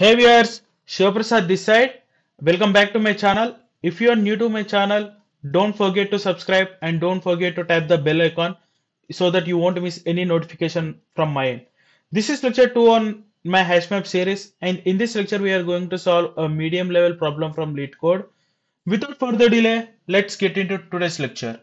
Hey viewers, Shiva Prasad this side. Welcome back to my channel. If you are new to my channel, don't forget to subscribe and don't forget to tap the bell icon so that you won't miss any notification from my end. This is lecture 2 on my hashmap series, and in this lecture we are going to solve a medium level problem from lead code. Without further delay, let's get into today's lecture.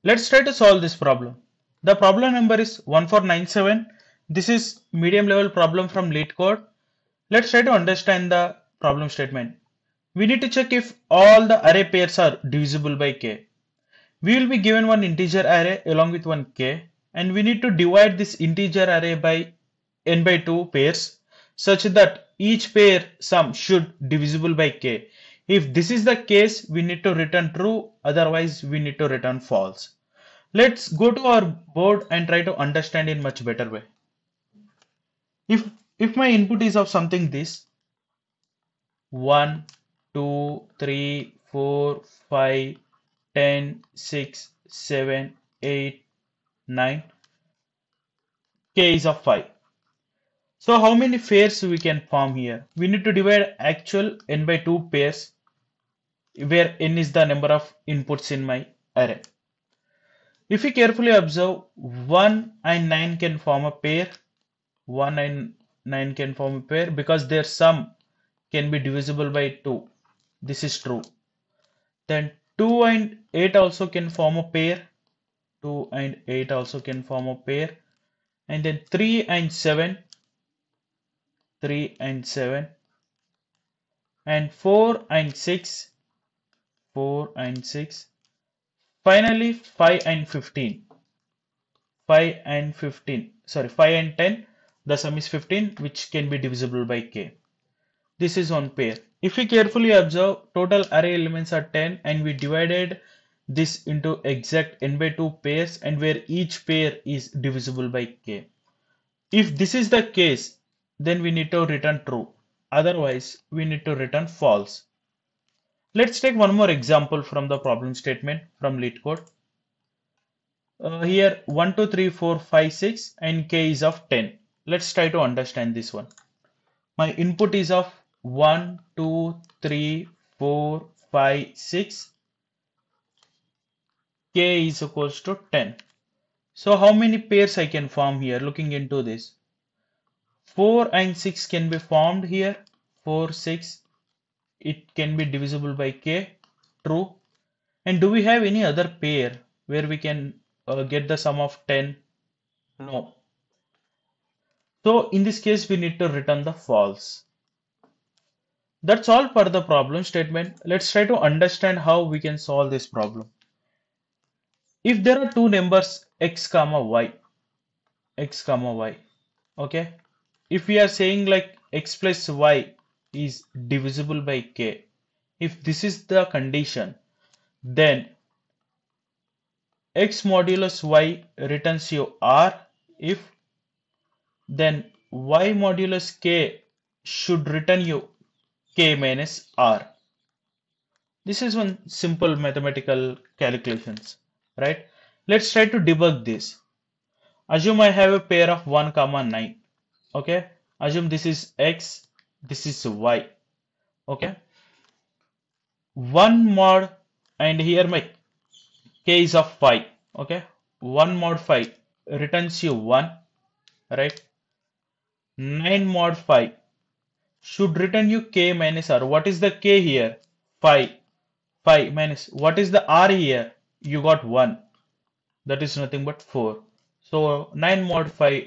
Let's try to solve this problem. The problem number is 1497. This is medium level problem from lead code. Let's try to understand the problem statement. We need to check if all the array pairs are divisible by k. We will be given one integer array along with one k, and we need to divide this integer array by n by 2 pairs such that each pair sum should divisible by k. If this is the case, we need to return true, otherwise we need to return false. Let's go to our board and try to understand in much better way. If my input is of something this 1, 2, 3, 4, 5, 10, 6, 7, 8, 9, k is of 5. So how many pairs we can form here? We need to divide actual n by 2 pairs where n is the number of inputs in my array. If we carefully observe, 1 and 9 can form a pair. 1 and 9 can form a pair because their sum can be divisible by 2. This is true. Then 2 and 8 also can form a pair. 2 and 8 also can form a pair. And then 3 and 7. 3 and 7. And 4 and 6. 4 and 6. Finally, 5 and 15. 5 and 15. Sorry, 5 and 10. The sum is 15, which can be divisible by k. This is one pair. If we carefully observe, total array elements are 10, and we divided this into exact n by 2 pairs, and where each pair is divisible by k. If this is the case, then we need to return true. Otherwise, we need to return false. Let's take one more example from the problem statement from lead code. Here 1, 2, 3, 4, 5, 6 and k is of 10. Let's try to understand this one. My input is of 1, 2, 3, 4, 5, 6. K is equals to 10. So how many pairs I can form here looking into this? 4 and 6 can be formed here. 4, 6. It can be divisible by k. True. And do we have any other pair where we can get the sum of 10? No. So in this case, we need to return the false. That's all for the problem statement. Let's try to understand how we can solve this problem. If there are two numbers x comma y, okay. If we are saying like x plus y is divisible by k, if this is the condition, then x modulus y returns you r. If then y modulus k should return you k minus r. This is one simple mathematical calculations, right? Let's try to debug this. Assume I have a pair of 1 comma 9. Okay, assume this is x, this is y. Okay, 1 mod, and here my k is of 5. Okay, 1 mod 5 returns you 1, right? 9 mod 5 should return you k minus r. What is the k here? 5. 5 minus, what is the r here? You got 1. That is nothing but 4. So 9 mod 5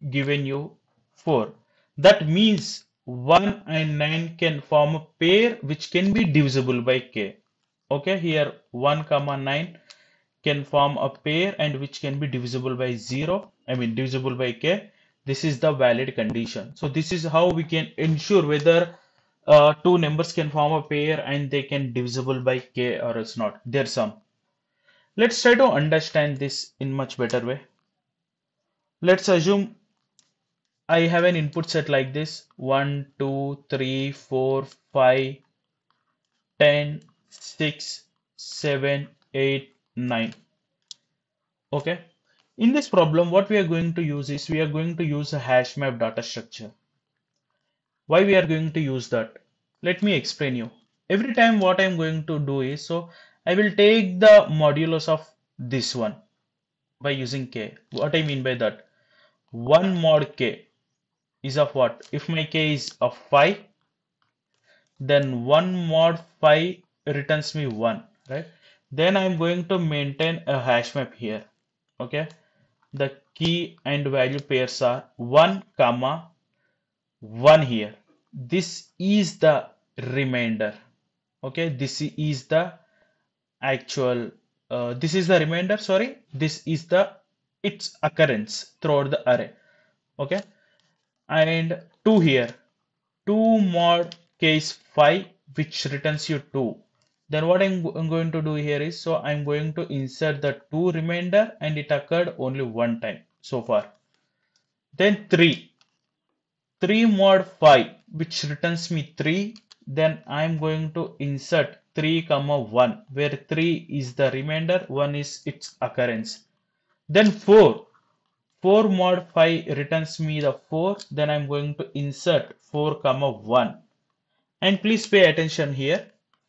given you 4. That means 1 and 9 can form a pair which can be divisible by k. Okay, here 1 comma 9 can form a pair and which can be divisible by 0. Divisible by k. This is the valid condition. So this is how we can ensure whether two numbers can form a pair and they can divisible by k or else not, their sum. Let's try to understand this in much better way. Let's assume I have an input set like this: 1, 2, 3, 4, 5, 10, 6, 7, 8, 9. Okay. In this problem, what we are going to use is we are going to use a hash map data structure. Why we are going to use that? Let me explain you. Every time what I am going to do is, so I will take the modulus of this one by using k. What I mean by that? 1 mod k is of what? If my k is of 5, then 1 mod 5 returns me 1, right? Then I'm going to maintain a hash map here. Okay. The key and value pairs are 1 comma 1 here. This is the remainder. Okay, this is the actual this is the remainder, sorry, this is the its occurrence throughout the array. Okay, and 2 here, 2 mod case 5, which returns you 2. Then what I'm going to do here is, so I'm going to insert the 2 remainder, and it occurred only one time so far. Then 3 mod 5, which returns me 3. Then I'm going to insert 3 comma 1, where 3 is the remainder, 1 is its occurrence. Then 4 mod 5 returns me the 4. Then I'm going to insert 4 comma 1. And please pay attention here,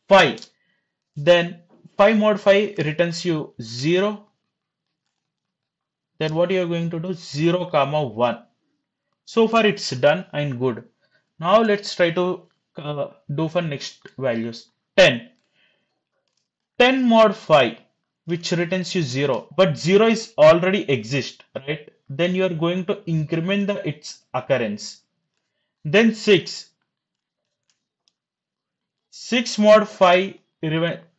5. Then 5 mod 5 returns you 0. Then what you are going to do, 0 comma 1. So far it's done and good. Now let's try to do for next values. 10 mod 5, which returns you 0, but 0 is already exist, right? Then you are going to increment its occurrence. Then 6 mod 5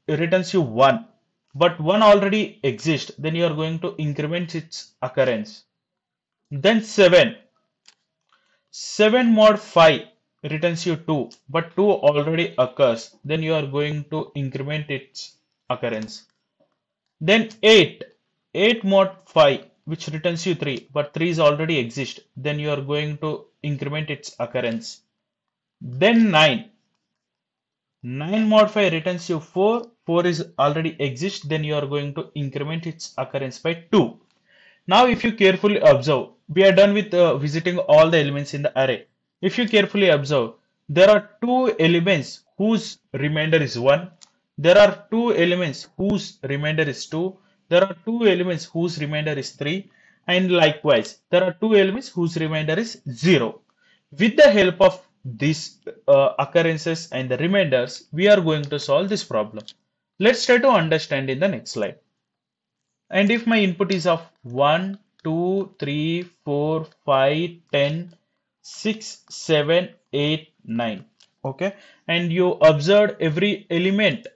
returns you 1, but 1 already exists. Then you are going to increment its occurrence. Then 7 mod 5 returns you 2, but 2 already occurs. Then you are going to increment its occurrence. Then 8 mod 5, which returns you 3, but 3 is already exist. Then you are going to increment its occurrence. Then 9 mod 5 returns you 4, 4 is already exist. Then you are going to increment its occurrence by 2. Now if you carefully observe, we are done with visiting all the elements in the array. If you carefully observe, there are 2 elements whose remainder is 1. There are 2 elements whose remainder is 2. There are 2 elements whose remainder is 3. And likewise, there are 2 elements whose remainder is 0. With the help of these occurrences and the remainders, we are going to solve this problem. Let's try to understand in the next slide. And if my input is of 1, 2, 3, 4, 5, 10, 6, 7, 8, 9. Okay. And you observed every element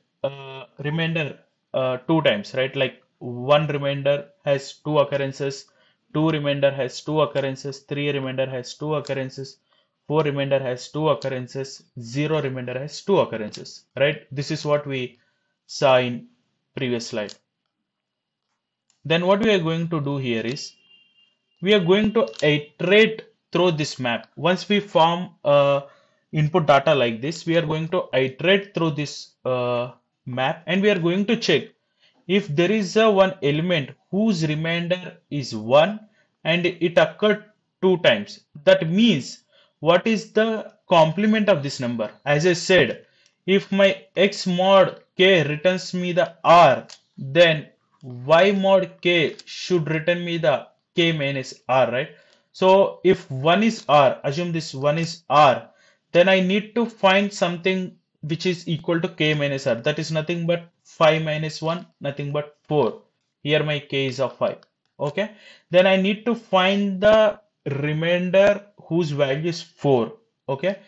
remainder 2 times, right? Like 1 remainder has 2 occurrences, 2 remainder has 2 occurrences, 3 remainder has 2 occurrences, 4 remainder has 2 occurrences, 0 remainder has 2 occurrences, right? This is what we saw in previous slide. Then what we are going to do here is, we are going to iterate through this map. Once we form input data like this, we are going to iterate through this map, and we are going to check if there is one element whose remainder is 1 and it occurred 2 times. That means what is the complement of this number? As I said, if my x mod k returns me the r, then y mod k should return me the k minus r, right? So if 1 is r, assume this 1 is r, then I need to find something which is equal to k minus r. That is nothing but 5 minus 1, nothing but 4. Here my k is of 5. Okay. Then I need to find the remainder whose value is 4. Okay.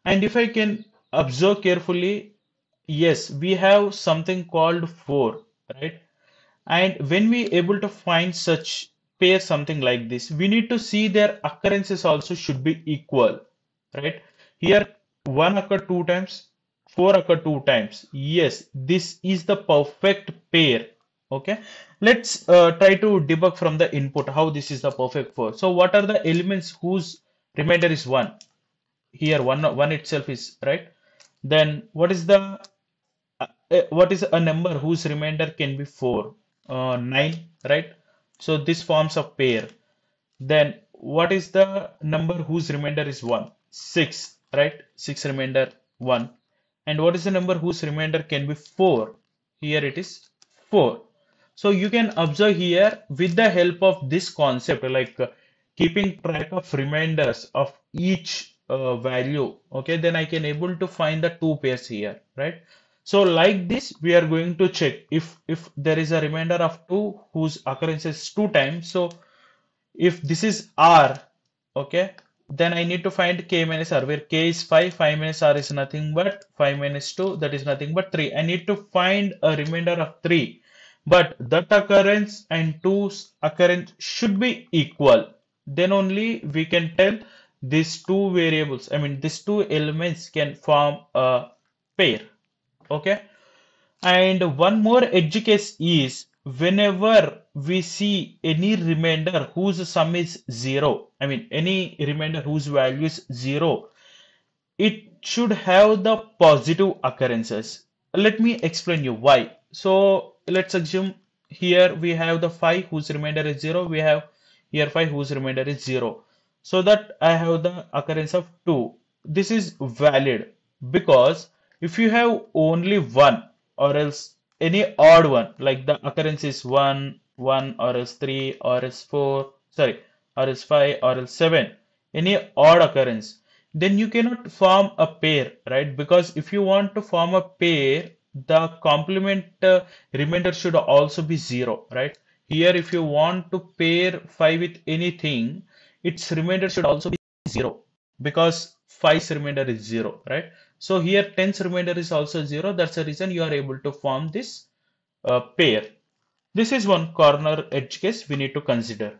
And if I can observe carefully, yes, we have something called 4, right? And when we able to find such pair something like this, we need to see their occurrences also should be equal, right? Here 1 occur 2 times, 4 occur 2 times. Yes, this is the perfect pair. Okay, let's try to debug from the input how this is the perfect pair. So what are the elements whose remainder is 1? Here 1 itself is right. Then what is the what is a number whose remainder can be 4? 9, right? So this forms a pair. Then what is the number whose remainder is 1? 6, right? 6 remainder 1. And what is the number whose remainder can be 4? Here it is 4. So you can observe here with the help of this concept, like keeping track of remainders of each value. Okay, then I can able to find the two pairs here, right? So like this, we are going to check if there is a remainder of 2 whose occurrence is 2 times. So if this is R, okay, then I need to find K minus R, where K is 5, 5 minus R is nothing but 5 minus 2, that is nothing but 3. I need to find a remainder of 3, but that occurrence and 2's occurrence should be equal. Then only we can tell these two variables, I mean, these two elements can form a pair, okay. And one more edge case is whenever we see any remainder whose sum is 0, I mean any remainder whose value is 0, it should have the positive occurrences. Let me explain you why. So let's assume here we have the 5 whose remainder is 0, we have here 5 whose remainder is 0. So that I have the occurrence of 2. This is valid because if you have only 1 or else any odd one, like the occurrence is 1, 1 or else 3 or else 4, sorry, or else 5 or else 7, any odd occurrence, then you cannot form a pair, right? Because if you want to form a pair, the complement remainder should also be 0, right? Here, if you want to pair 5 with anything, its remainder should also be 0 because 5's remainder is 0, right? So here 10's remainder is also 0. That's the reason you are able to form this pair. This is one corner edge case we need to consider.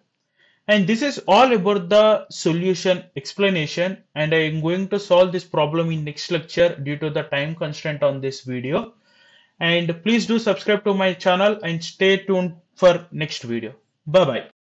And this is all about the solution explanation, and I am going to solve this problem in next lecture due to the time constraint on this video. And please do subscribe to my channel and stay tuned for next video. Bye bye.